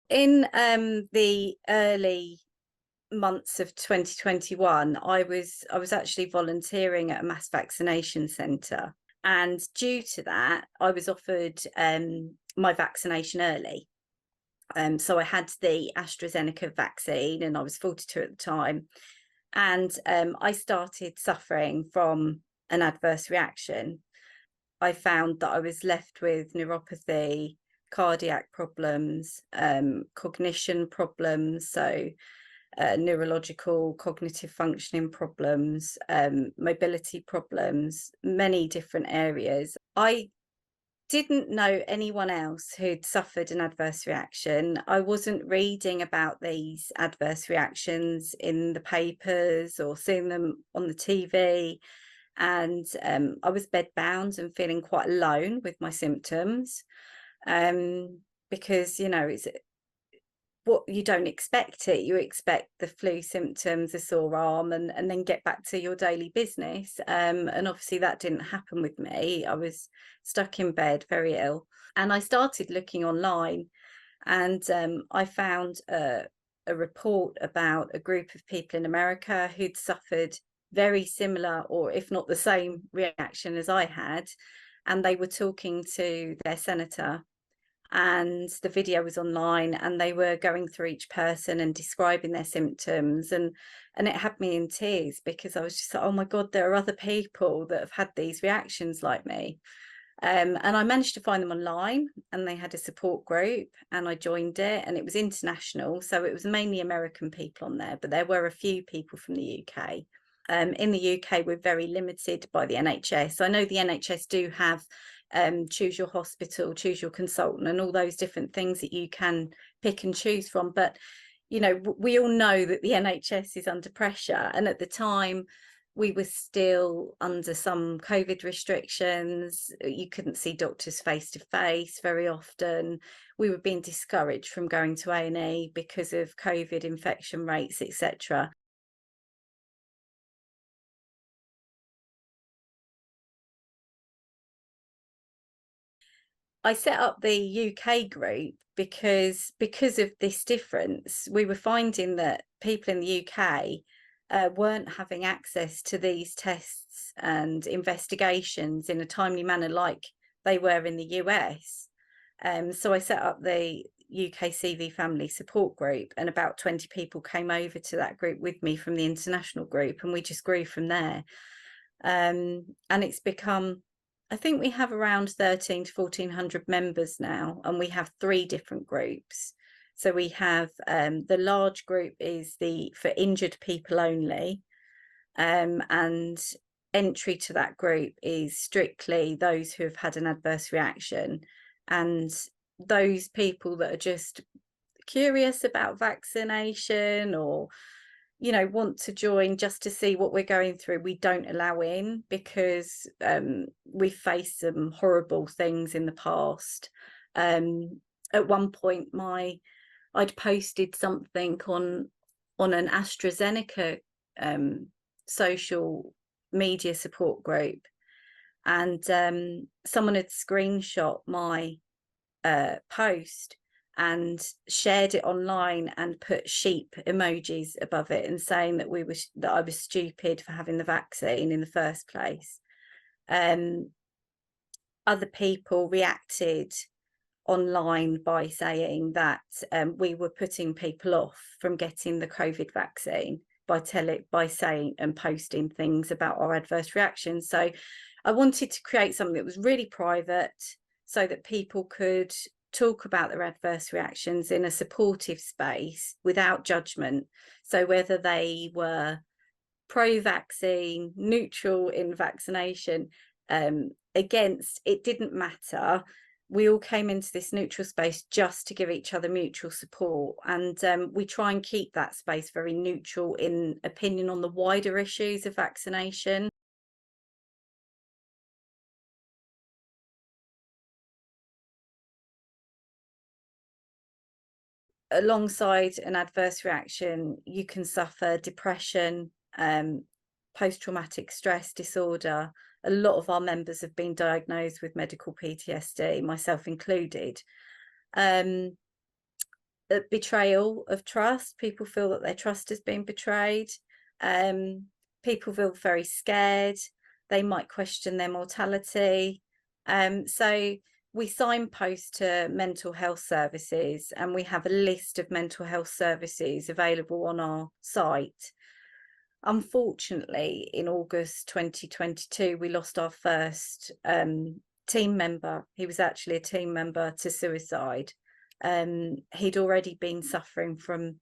In the early months of 2021, I was actually volunteering at a mass vaccination centre, and due to that, I was offered my vaccination early. So I had the AstraZeneca vaccine, and I was 42 at the time, and I started suffering from an adverse reaction. I found that I was left with neuropathy, cardiac problems, cognition problems, so neurological, cognitive functioning problems, mobility problems, many different areas. I didn't know anyone else who'd suffered an adverse reaction. I wasn't reading about these adverse reactions in the papers or seeing them on the TV. And I was bedbound and feeling quite alone with my symptoms, because, it's what you don't expect it. You expect the flu symptoms, a sore arm, and then get back to your daily business. And obviously that didn't happen with me. I was stuck in bed, very ill. And I started looking online, and I found a report about a group of people in America who'd suffered very similar, or if not the same, reaction as I had. And they were talking to their senator, and the video was online, and they were going through each person and describing their symptoms, and it had me in tears, because I was just like, oh my god, there are other people that have had these reactions like me. And I managed to find them online, and they had a support group, and I joined it, and it was international, so it was mainly American people on there, but there were a few people from the UK. In the UK, we're very limited by the NHS. I know the NHS do have choose your hospital, choose your consultant, and all those different things that you can pick and choose from. But, we all know that the NHS is under pressure. And at the time, we were still under some COVID restrictions. You couldn't see doctors face to face very often. We were being discouraged from going to A&E because of COVID infection rates, etc. I set up the UK group because of this difference. We were finding that people in the UK weren't having access to these tests and investigations in a timely manner like they were in the US. So I set up the UKCVFamily support group, and about 20 people came over to that group with me from the international group, and we just grew from there. And it's become, I think we have around 13 to 1400 members now, and we have 3 different groups. So we have the large group is for injured people only, and entry to that group is strictly those who have had an adverse reaction, and those people that are just curious about vaccination, or want to join just to see what we're going through, we don't allow in, because we've faced some horrible things in the past. At one point, I'd posted something on an AstraZeneca social media support group, and someone had screenshot my post and shared it online and put sheep emojis above it, and saying that I was stupid for having the vaccine in the first place. Other people reacted online by saying that we were putting people off from getting the COVID vaccine by saying and posting things about our adverse reactions. So I wanted to create something that was really private, so that people could talk about their adverse reactions in a supportive space without judgment. So whether they were pro-vaccine, neutral in vaccination, against, it didn't matter. We all came into this neutral space just to give each other mutual support, and we try and keep that space very neutral in opinion on the wider issues of vaccination. Alongside an adverse reaction, you can suffer depression, post-traumatic stress disorder. A lot of our members have been diagnosed with medical PTSD, myself included. betrayal of trust. People feel that their trust has been betrayed. People feel very scared. They might question their mortality. So we signpost to mental health services, and we have a list of mental health services available on our site. Unfortunately, in August 2022, we lost our first team member. He was actually a team member to suicide. He'd already been suffering from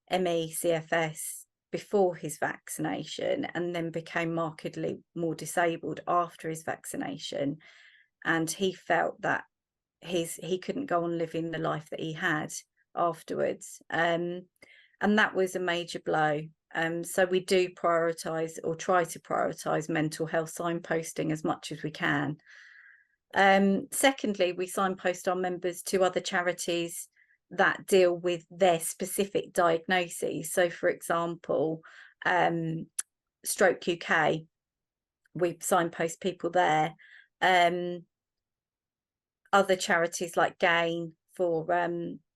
ME/CFS before his vaccination, and then became markedly more disabled after his vaccination. And he felt that he couldn't go on living the life that he had afterwards. And that was a major blow. So we do prioritise, or try to prioritise, mental health signposting as much as we can. Secondly, we signpost our members to other charities that deal with their specific diagnoses. So, for example, Stroke UK, we signpost people there. Other charities like GAIN for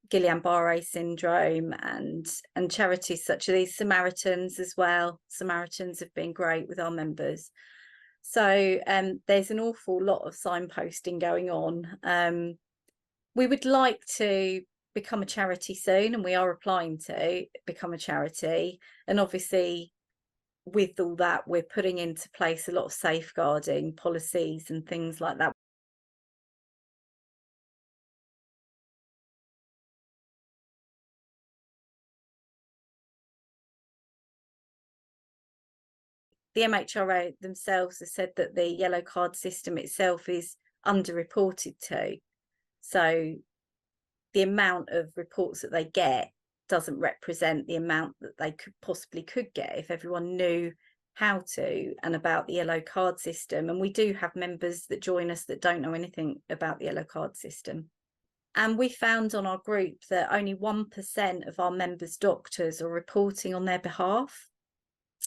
Guillain-Barré syndrome, and charities such as these, Samaritans as well. Samaritans have been great with our members. So there's an awful lot of signposting going on. We would like to become a charity soon, and we are applying to become a charity. And obviously, with all that, we're putting into place a lot of safeguarding policies and things like that. The MHRA themselves have said that the yellow card system itself is underreported to. So the amount of reports that they get doesn't represent the amount that they possibly could get if everyone knew how to and about the yellow card system. And we do have members that join us that don't know anything about the yellow card system. And we found on our group that only 1% of our members' doctors are reporting on their behalf.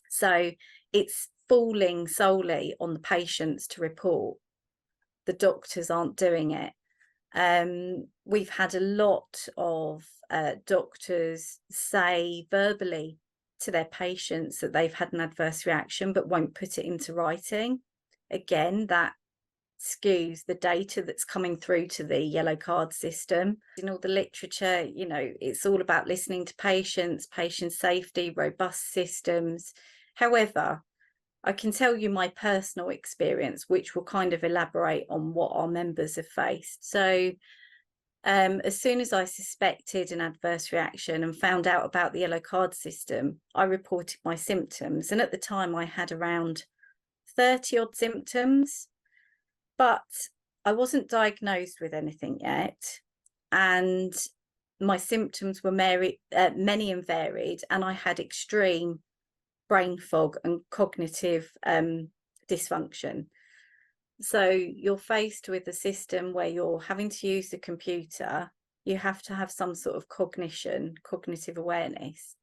So it's falling solely on the patients to report. The doctors aren't doing it. We've had a lot of doctors say verbally to their patients that they've had an adverse reaction but won't put it into writing. Again, that skews the data that's coming through to the yellow card system. In all the literature, you know, it's all about listening to patients, patient safety, robust systems. However, I can tell you my personal experience, which will kind of elaborate on what our members have faced. So as soon as I suspected an adverse reaction and found out about the yellow card system, I reported my symptoms. And at the time I had around 30 odd symptoms, but I wasn't diagnosed with anything yet. And my symptoms were many and varied, and I had extreme brain fog and cognitive dysfunction. So you're faced with a system where you're having to use the computer. You have to have some sort of cognitive awareness.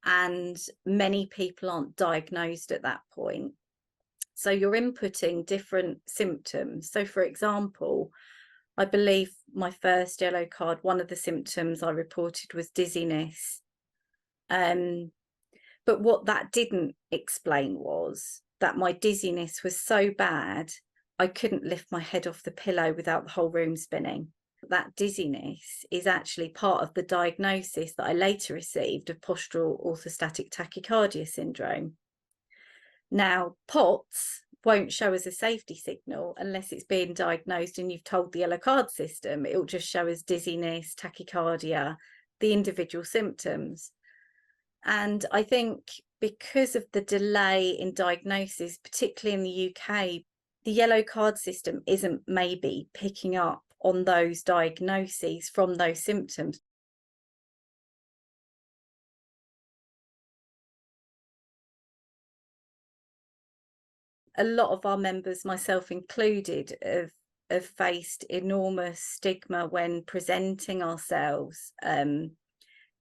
And many people aren't diagnosed at that point. So you're inputting different symptoms. So for example, I believe my first yellow card, one of the symptoms I reported was dizziness. But what that didn't explain was that my dizziness was so bad, I couldn't lift my head off the pillow without the whole room spinning. That dizziness is actually part of the diagnosis that I later received of postural orthostatic tachycardia syndrome. Now, POTS won't show as a safety signal unless it's being diagnosed and you've told the yellow card system. It'll just show as dizziness, tachycardia, the individual symptoms. And I think because of the delay in diagnosis, particularly in the UK, the yellow card system isn't maybe picking up on those diagnoses from those symptoms. A lot of our members, myself included, have faced enormous stigma when presenting ourselves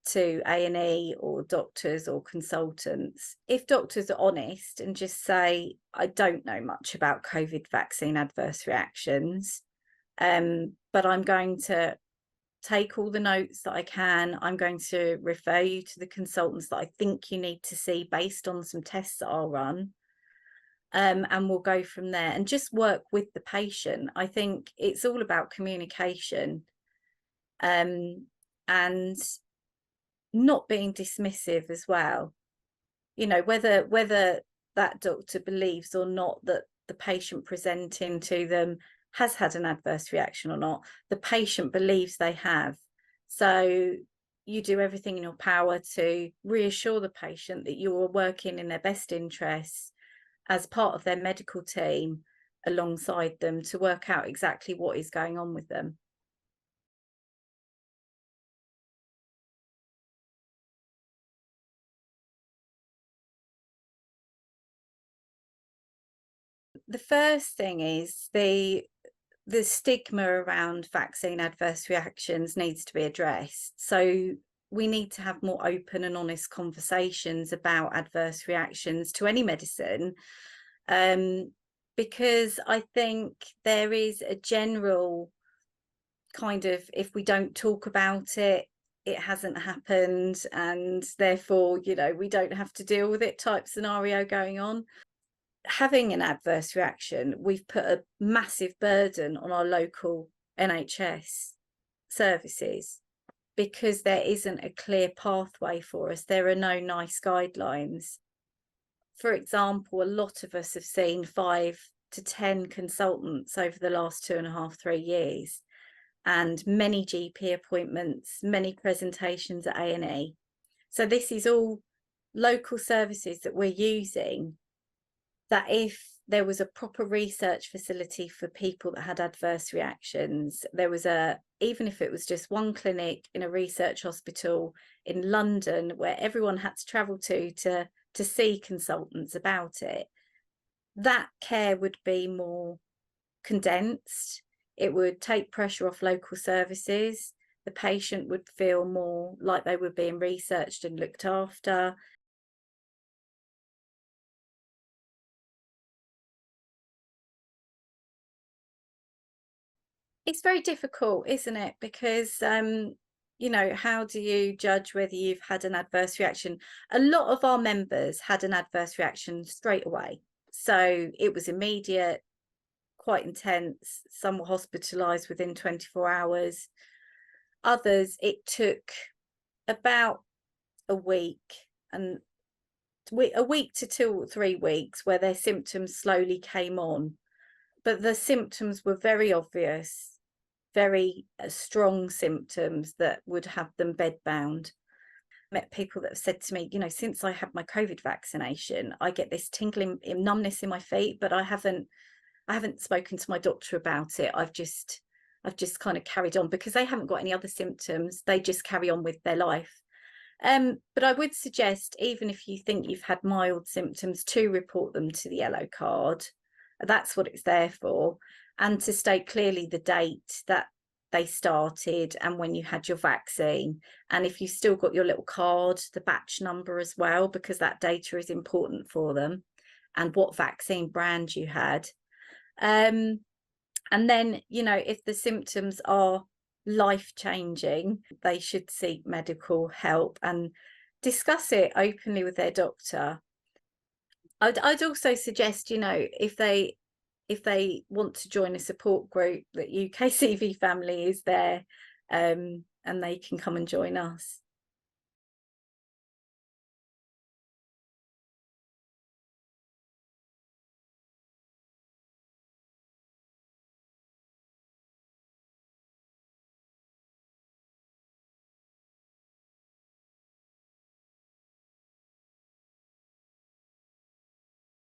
to A&E or doctors or consultants. If doctors are honest and just say, I don't know much about COVID vaccine adverse reactions, but I'm going to take all the notes that I can. I'm going to refer you to the consultants that I think you need to see based on some tests that I'll run. And we'll go from there and just work with the patient. I think it's all about communication, and not being dismissive as well. You know, whether that doctor believes or not that the patient presenting to them has had an adverse reaction or not, the patient believes they have. So you do everything in your power to reassure the patient that you're working in their best interests as part of their medical team alongside them to work out exactly what is going on with them. The first thing is the stigma around vaccine adverse reactions needs to be addressed. So we need to have more open and honest conversations about adverse reactions to any medicine, because I think there is a general kind of, if we don't talk about it, it hasn't happened, and therefore, you know, we don't have to deal with it type scenario going on. Having an adverse reaction, we've put a massive burden on our local NHS services because there isn't a clear pathway for us. There are no nice guidelines. For example, a lot of us have seen 5 to 10 consultants over the last 2.5, 3 years, and many GP appointments, many presentations at A&E. So this is all local services that we're using, that if there was a proper research facility for people that had adverse reactions, there was even if it was just one clinic in a research hospital in London where everyone had to travel to see consultants about it, that care would be more condensed. It would take pressure off local services. The patient would feel more like they were being researched and looked after. It's very difficult, isn't it? Because you know, how do you judge whether you've had an adverse reaction? A lot of our members had an adverse reaction straight away. So it was immediate, quite intense. Some were hospitalized within 24 hours. Others, it took about a week, and a week to 2 or 3 weeks where their symptoms slowly came on. But the symptoms were very obvious, very strong symptoms that would have them bedbound. I met people that have said to me, you know, since I had my COVID vaccination, I get this tingling numbness in my feet, but I haven't spoken to my doctor about it. I've just kind of carried on because they haven't got any other symptoms. They just carry on with their life. But I would suggest, even if you think you've had mild symptoms, to report them to the yellow card. That's what it's there for. And to state clearly the date that they started and when you had your vaccine. And if you've still got your little card, the batch number as well, because that data is important for them, and what vaccine brand you had. And then, you know, if the symptoms are life-changing, they should seek medical help and discuss it openly with their doctor. I'd also suggest, you know, if they want to join a support group, that UKCVFamily is there, and they can come and join us.